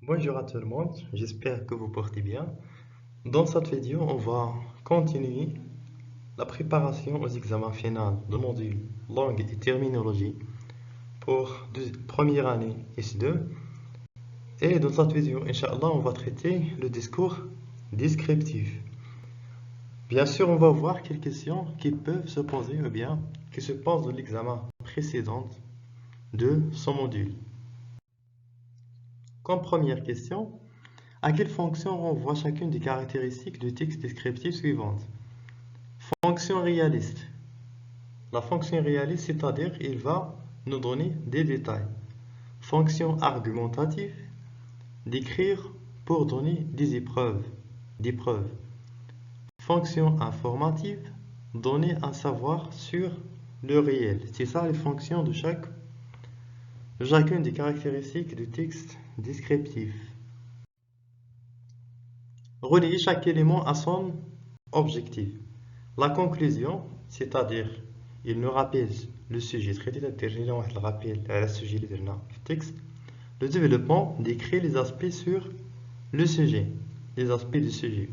Bonjour à tout le monde, j'espère que vous portez bien. Dans cette vidéo, on va continuer la préparation aux examens finaux de module langue et terminologie pour première année S2. Et dans cette vidéo, Inch'Allah, on va traiter le discours descriptif. Bien sûr, on va voir quelques questions qui peuvent se poser ou bien qui se posent dans l'examen précédent de ce module. Comme première question, à quelle fonction renvoie chacune des caractéristiques du texte descriptif suivantes? Fonction réaliste. La fonction réaliste, c'est-à-dire il va nous donner des détails. Fonction argumentative, décrire pour donner des preuves. Fonction informative, donner un savoir sur le réel. C'est ça les fonctions de chacune des caractéristiques du texte descriptif. Relier chaque élément à son objectif. La conclusion, c'est-à-dire il nous rappelle le sujet traité, c'est-à-dire il rappelle le sujet du texte. Le développement décrit les aspects sur le sujet, les aspects du sujet.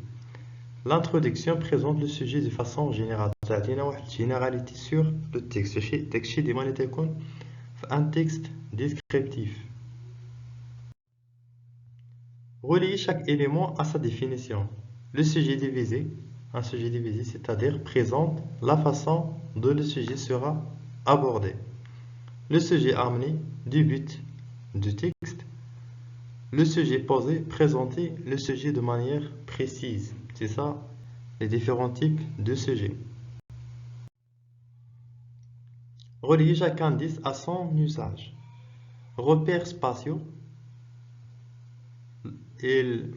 L'introduction présente le sujet de façon générale, c'est-à-dire une généralité sur le texte. Un texte descriptif. Relier chaque élément à sa définition. Le sujet divisé, un sujet divisé, c'est-à-dire présente la façon dont le sujet sera abordé. Le sujet amené du but du texte. Le sujet posé, présenter le sujet de manière précise. C'est ça, les différents types de sujets. Relier chaque indice à son usage. Repères spatiaux. Il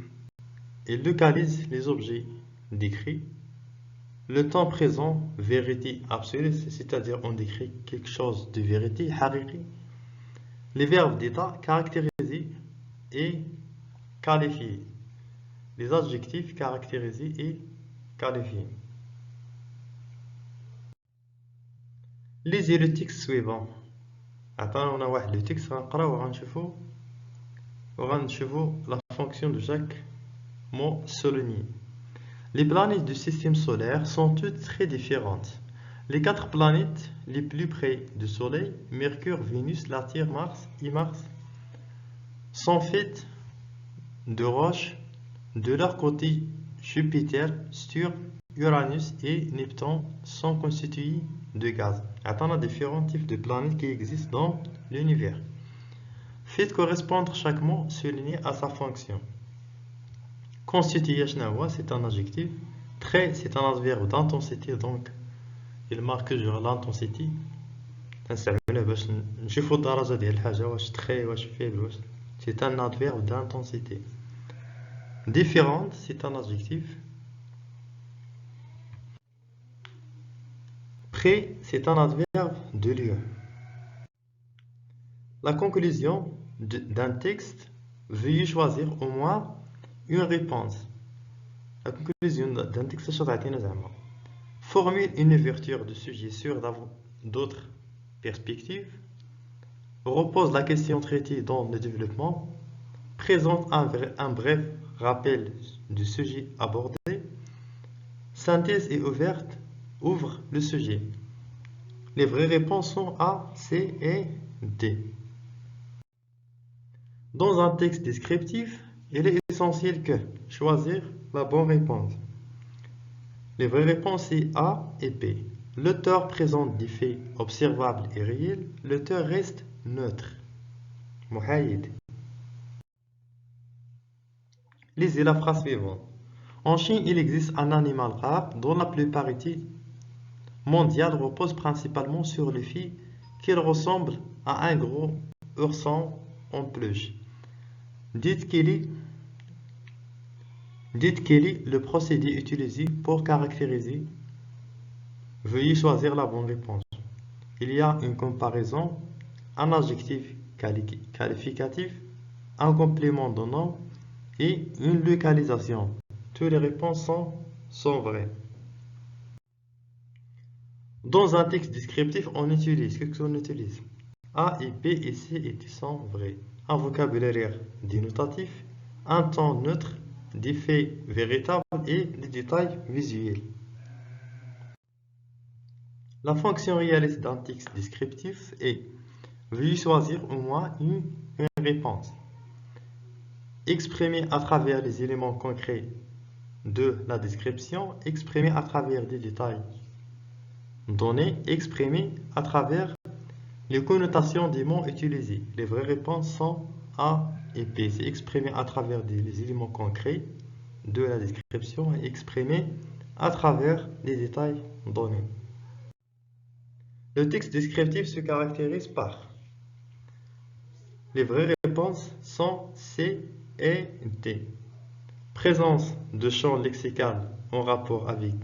localise les objets décrits. Le temps présent, vérité absolue, c'est-à-dire on décrit quelque chose de vérité, haqiqi. Les verbes d'état, caractériser et qualifier. Les adjectifs, caractériser et qualifier. Lisez le texte suivant. Attends, on a le texte, غنشوفوا la fonction de chaque mot souligné. Les planètes du système solaire sont toutes très différentes. Les 4 planètes les plus près du Soleil, Mercure, Vénus, la Terre, Mars et Mars, sont faites de roches. De leur côté, Jupiter, Saturne, Uranus et Neptune sont constitués de gaz. Attends, les différents types de planètes qui existent dans l'univers. Faites correspondre chaque mot souligné à sa fonction. Constituer, c'est un adjectif. Très, c'est un adverbe d'intensité, donc il marque sur l'intensité. C'est un adverbe d'intensité. Différente, c'est un adjectif. Près, c'est un adverbe de lieu. La conclusion d'un texte, veuillez choisir au moins une réponse. La conclusion d'un texte, formule une ouverture de sujet sur d'autres perspectives, repose la question traitée dans le développement, présente un bref rappel du sujet abordé, synthèse et ouverte, ouvre le sujet. Les vraies réponses sont A, C et D. Dans un texte descriptif, il est essentiel que choisir la bonne réponse. Les vraies réponses sont A et B. L'auteur présente des faits observables et réels. L'auteur reste neutre. Muhayyid. Lisez la phrase suivante. En Chine, il existe un animal rare dont la popularité mondiale repose principalement sur le fait qu'il ressemble à un gros ourson en peluche. Dites quel est le procédé utilisé pour caractériser. Veuillez choisir la bonne réponse. Il y a une comparaison, un adjectif qualificatif, un complément de nom et une localisation. Toutes les réponses sont vraies. Dans un texte descriptif, on utilise, qu'est-ce qu'on utilise? A et B et C sont vrais. un vocabulaire dénotatif, un temps neutre, des faits véritables et des détails visuels. La fonction réaliste d'un texte descriptif est: veuillez choisir au moins une réponse. Exprimer à travers les éléments concrets de la description, exprimer à travers des détails donnés, exprimer à travers les connotations des mots utilisés. Les vraies réponses sont A et B. C'est exprimer à travers les éléments concrets de la description et exprimer à travers les détails donnés. Le texte descriptif se caractérise par: les vraies réponses sont C et D. Présence de champ lexical en rapport avec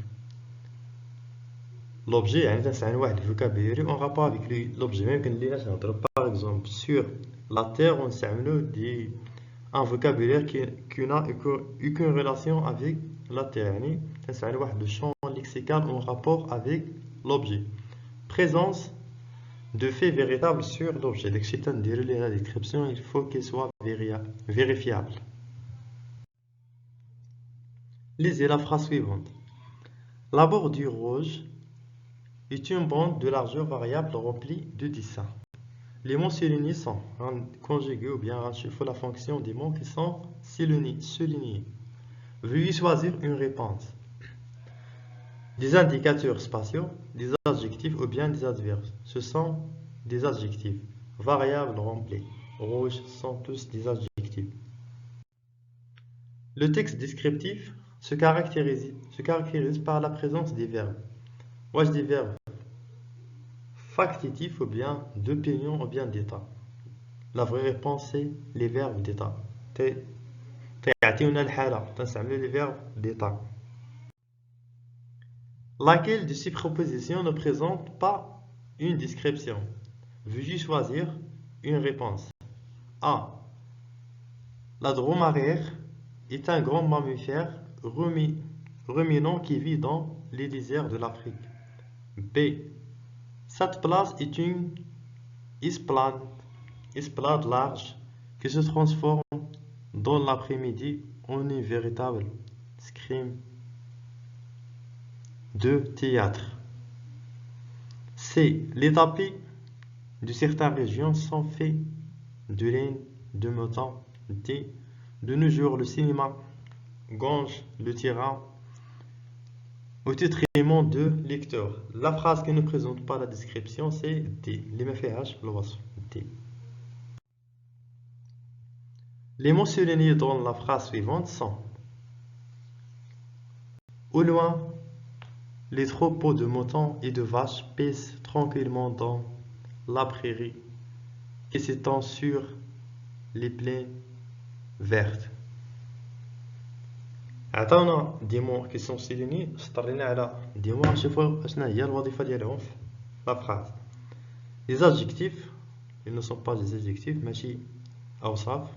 l'objet, يعني تنسى واحد vocabulaire en rapport avec l'objet. Même que لينا نهضروا par exemple sur la terre, on نستعملوا un vocabulaire qui n'a aucune relation avec la terre. يعني تنسى واحد le champ lexical en rapport avec l'objet. Présence de faits véritables sur l'objet. Donc si on dit la description, il faut qu'elle soit vérifiable. Lisez la phrase suivante. La bordure rouge est une bande de largeur variable remplie de dessins. Les mots soulignés sont conjugués ou bien il faut la fonction des mots qui sont soulignés. Veuillez choisir une réponse. Des indicateurs spatiaux, des adjectifs ou bien des adverbes. Ce sont des adjectifs. Variables remplies. Rouge sont tous des adjectifs. Le texte descriptif se caractérise par la présence des verbes. Ou des verbes factitifs ou bien d'opinion ou bien d'état. La vraie réponse c'est les verbes d'état. Les verbes d'état. Laquelle de ces propositions ne présente pas une description? Veuillez choisir une réponse. A. La dromadaire est un grand mammifère ruminant qui vit dans les déserts de l'Afrique. B. Cette place est une esplanade large qui se transforme dans l'après-midi en une véritable scène de théâtre. C. Les tapis de certaines régions sont faits de laine de mouton. D. De nos jours, le cinéma gange le terrain au détriment de lecteurs. La phrase qui ne présente pas la description, c'est D. D. Les mots soulignés dans la phrase suivante sont: au loin, les troupeaux de moutons et de vaches paissent tranquillement dans la prairie qui s'étend sur les plaines vertes. عطاونا دي مو كي سون سيليني سطرينا على دي مو نشوفوا شنو هي الوظيفه ديالهم في لا فراز. Les adjectifs, ils ne sont pas des adjectifs, ماشي اوصاف.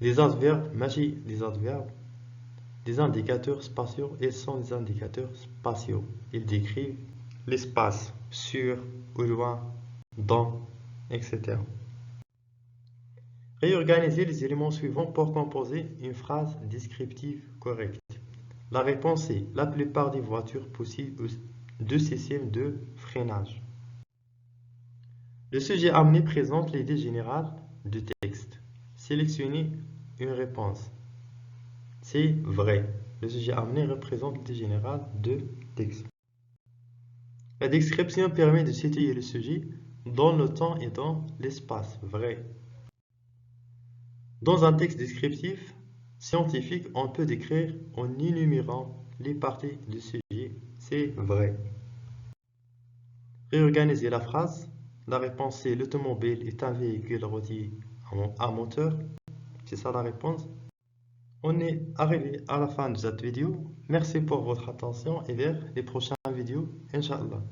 Les adverbes, ماشي des adverbes. Des indicateurs spatiaux, ils sont des indicateurs spatiaux. Ils décrivent l'espace, sur, au loin, dans, etc. Réorganisez les éléments suivants pour composer une phrase descriptive correcte. La réponse est: la plupart des voitures possèdent deux systèmes de freinage. Le sujet amené présente l'idée générale du texte. Sélectionnez une réponse. C'est vrai. Le sujet amené représente l'idée générale du texte. La description permet de situer le sujet dans le temps et dans l'espace. Vrai. Dans un texte descriptif scientifique, on peut décrire en énumérant les parties du sujet. C'est vrai. Réorganiser la phrase. La réponse est: l'automobile est un véhicule routier à moteur. C'est ça la réponse. On est arrivé à la fin de cette vidéo. Merci pour votre attention et vers les prochaines vidéos, Inch'Allah.